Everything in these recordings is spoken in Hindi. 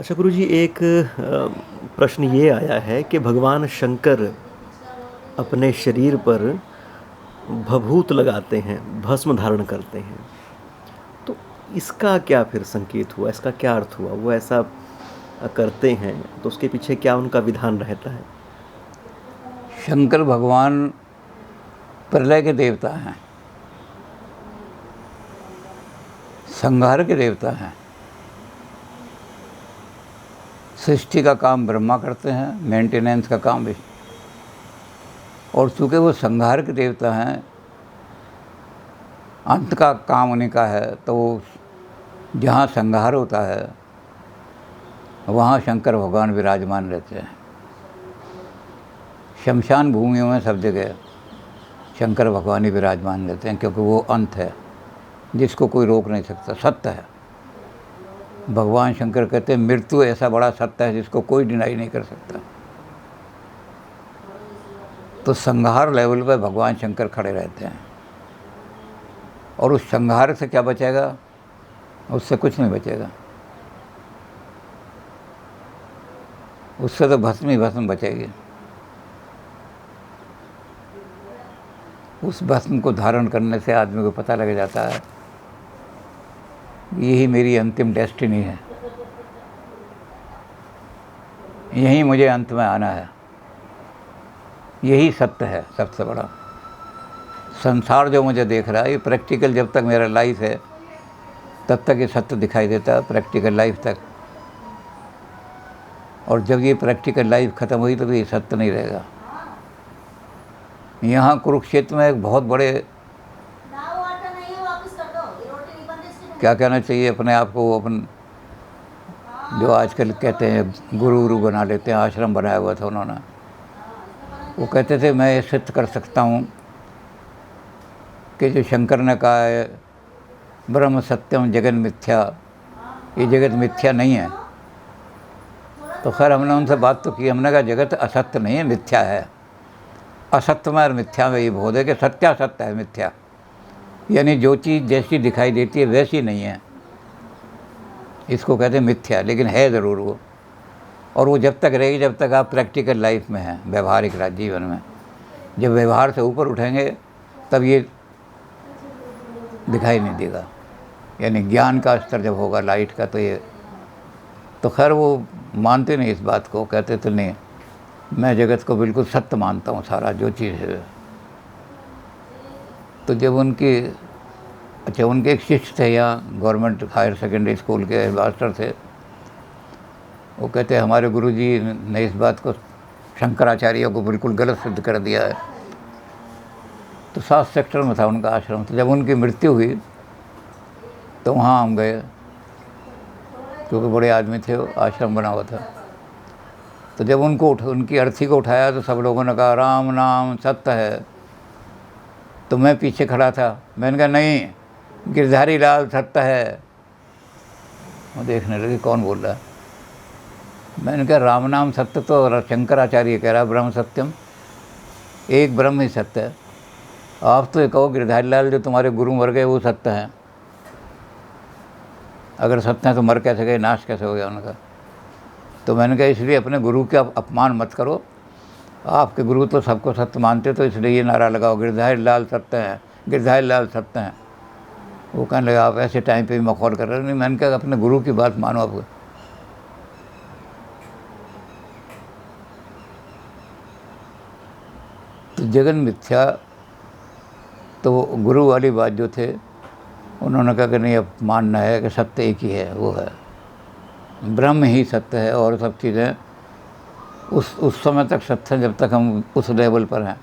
अच्छा गुरुजी, एक प्रश्न ये आया है कि भगवान शंकर अपने शरीर पर भभूत लगाते हैं, भस्म धारण करते हैं। तो इसका क्या फिर संकेत हुआ? इसका क्या अर्थ हुआ? वो ऐसा करते हैं तो उसके पीछे क्या उनका विधान रहता है? शंकर भगवान प्रलय के देवता हैं, संहार के देवता हैं। सृष्टि का काम ब्रह्मा करते हैं, मेंटेनेंस का काम भी। और चूँकि वो संहार के देवता हैं, अंत का काम उन्हीं का है, तो जहाँ संहार होता है वहाँ शंकर भगवान विराजमान रहते हैं। शमशान भूमियों में सब जगह शंकर भगवान ही विराजमान रहते हैं, क्योंकि वो अंत है जिसको कोई रोक नहीं सकता, सत्य है। भगवान शंकर कहते हैं मृत्यु ऐसा बड़ा सत्य है जिसको कोई डिनाई नहीं कर सकता। तो संहार लेवल पर भगवान शंकर खड़े रहते हैं, और उस संहार से क्या बचेगा? उससे कुछ नहीं बचेगा। उससे तो भस्म ही भस्म बचेगी। उस भस्म को धारण करने से आदमी को पता लग जाता है यही मेरी अंतिम डेस्टिनी है, यही मुझे अंत में आना है, यही सत्य है सबसे बड़ा। संसार जो मुझे देख रहा है ये प्रैक्टिकल, जब तक मेरा लाइफ है तब तक ये सत्य दिखाई देता है, प्रैक्टिकल लाइफ तक। और जब ये प्रैक्टिकल लाइफ ख़त्म हुई तो ये सत्य नहीं रहेगा। यहाँ कुरुक्षेत्र में एक बहुत बड़े, क्या कहना चाहिए अपने आप को, अपन जो आजकल कहते हैं गुरु बना लेते हैं, आश्रम बनाया हुआ था उन्होंने। वो कहते थे मैं ये सिद्ध कर सकता हूँ कि जो शंकर ने कहा है ब्रह्म सत्यम जगत मिथ्या, ये जगत मिथ्या नहीं है। तो खैर हमने उनसे बात तो की, हमने कहा जगत असत्य नहीं है, मिथ्या है। असत्य में और मिथ्या में ये बोध है कि सत्यासत्य है, मिथ्या यानी जो चीज़ जैसी दिखाई देती है वैसी नहीं है, इसको कहते हैं मिथ्या। लेकिन है ज़रूर वो, और वो जब तक रहेगी जब तक आप प्रैक्टिकल लाइफ में हैं, व्यवहारिक जीवन में। जब व्यवहार से ऊपर उठेंगे तब ये दिखाई नहीं देगा, यानी ज्ञान का स्तर जब होगा लाइट का, तो ये तो खैर वो मानते नहीं इस बात को, कहते तो नहीं, मैं जगत को बिल्कुल सत्य मानता हूँ, सारा जो चीज़ है। तो जब उनके एक शिष्य थे यहाँ गवर्नमेंट हायर सेकेंडरी स्कूल के मास्टर थे, वो कहते हमारे गुरुजी ने इस बात को शंकराचार्य को बिल्कुल गलत सिद्ध कर दिया है। तो 7 सेक्टर में था उनका आश्रम। तो जब उनकी मृत्यु हुई तो वहाँ हम गए, क्योंकि बड़े आदमी थे, आश्रम बना हुआ था। तो जब उनकी अर्थी को उठाया तो सब लोगों ने कहा राम नाम सत्य है। तो मैं पीछे खड़ा था, मैंने कहा नहीं, गिरधारी लाल सत्य है। वो देखने लगे कौन बोल रहा है। मैंने कहा राम नाम सत्य तो शंकराचार्य कह रहा है, ब्रह्म सत्यम, एक ब्रह्म ही सत्य है। आप तो ये कहो गिरधारी लाल जो तुम्हारे गुरु मर गए वो सत्य हैं। अगर सत्य है तो मर कैसे गए, नाश कैसे हो गया उनका? तो मैंने कहा इसलिए अपने गुरु का अपमान मत करो, आपके गुरु तो सबको सत्य मानते, तो इसलिए ये नारा लगाओ गिरधारी लाल सत्य हैं, गिरधारी लाल सत्य हैं। वो कहने लगा आप ऐसे टाइम पे भी मखौल कर रहे हो। नहीं, मैंने कहा अपने गुरु की बात मानो आप। तो जगन मिथ्या, तो गुरु वाली बात जो थे उन्होंने कहा कि नहीं, अब मानना है कि सत्य एक ही है, वो है ब्रह्म ही सत्य है, और सब चीज़ें उस समय तक सत्य है जब तक हम उस लेवल पर हैं।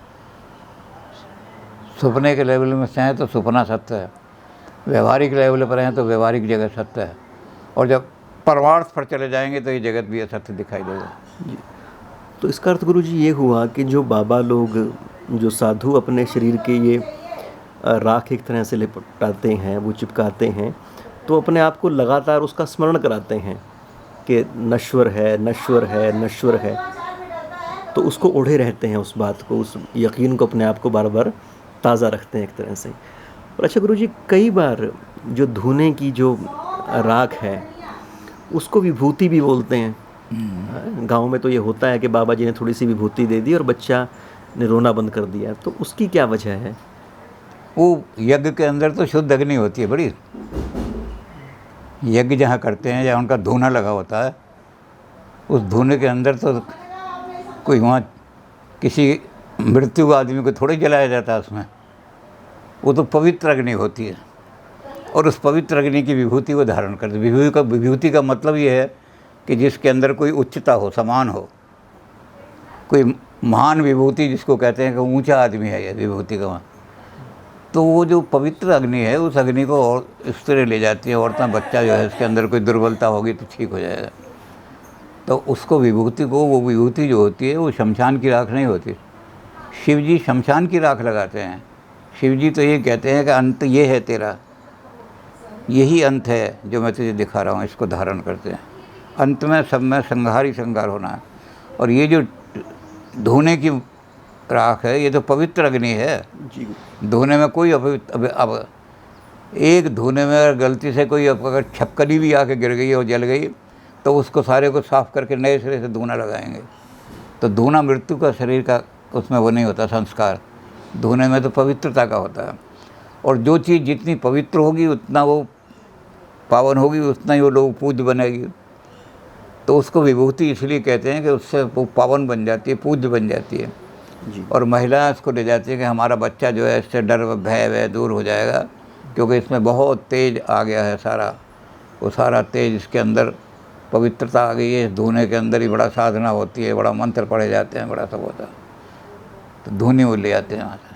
सपने के लेवल में से हैं तो सपना सत्य है, व्यवहारिक लेवल पर हैं तो व्यवहारिक जगत सत्य है, और जब परमार्थ पर चले जाएंगे तो ये जगत भी असत्य दिखाई देगा। जी। तो इसका अर्थ गुरुजी ये हुआ कि जो बाबा लोग, जो साधु अपने शरीर के ये राख एक तरह से लिपटाते हैं, वो चिपकाते हैं, तो अपने आप को लगातार उसका स्मरण कराते हैं कि नश्वर है, नश्वर है, नश्वर है। तो उसको ओढ़े रहते हैं, उस बात को, उस यकीन को अपने आप को बार बार ताज़ा रखते हैं एक तरह से। और अच्छा गुरुजी, कई बार जो धुने की जो राख है उसको विभूति भी बोलते हैं। गाँव में तो ये होता है कि बाबा जी ने थोड़ी सी विभूति दे दी और बच्चा ने रोना बंद कर दिया, तो उसकी क्या वजह है? वो यज्ञ के अंदर तो शुद्ध अग्नि होती है बड़ी। यज्ञ जहाँ करते हैं, जहाँ उनका धूना लगा होता है, उस धूने के अंदर तो कोई वहाँ किसी मृत्यु आदमी को थोड़ी जलाया जाता है उसमें। वो तो पवित्र अग्नि होती है, और उस पवित्र अग्नि की विभूति वो धारण करते। विभूति का मतलब ये है कि जिसके अंदर कोई उच्चता हो, समान हो, कोई महान विभूति जिसको कहते हैं कि ऊंचा आदमी है ये विभूति का। तो वो जो पवित्र अग्नि है, उस अग्नि को और इस तरह ले जाती है औरतें। बच्चा जो है इसके अंदर कोई दुर्बलता होगी तो ठीक हो जाएगा। तो उसको विभूति को, वो विभूति जो होती है वो शमशान की राख नहीं होती। शिव जी शमशान की राख लगाते हैं। शिव जी तो ये कहते हैं कि अंत ये है तेरा, यही अंत है जो मैं तुझे दिखा रहा हूँ, इसको धारण करते हैं। अंत में सब में संहार ही संहार होना है। और ये जो धोने की राख है, ये तो पवित्र अग्नि है जी। धोने में कोई अब एक धोने में अगर गलती से कोई अगर छपकली भी आके गिर गई और जल गई तो उसको सारे को साफ़ करके नए सिरे से धोना लगाएंगे। तो धोना मृत्यु का, शरीर का उसमें वो नहीं होता संस्कार। धोने में तो पवित्रता का होता है। और जो चीज़ जितनी पवित्र होगी उतना वो पावन होगी, उतना ही वो लोग पूज्य बनेगी। तो उसको विभूति इसलिए कहते हैं कि उससे वो पावन बन जाती है, पूज्य बन जाती है जी। और महिलाएं इसको ले जाती है कि हमारा बच्चा जो है इससे डर भय वय दूर हो जाएगा, क्योंकि इसमें बहुत तेज आ गया है सारा। वो सारा तेज इसके अंदर पवित्रता आ गई है। धोने के अंदर ही बड़ा साधना होती है, बड़ा मंत्र पढ़े जाते हैं, बड़ा सब होता है। तो धोने वो ले आते हैं वहाँ से।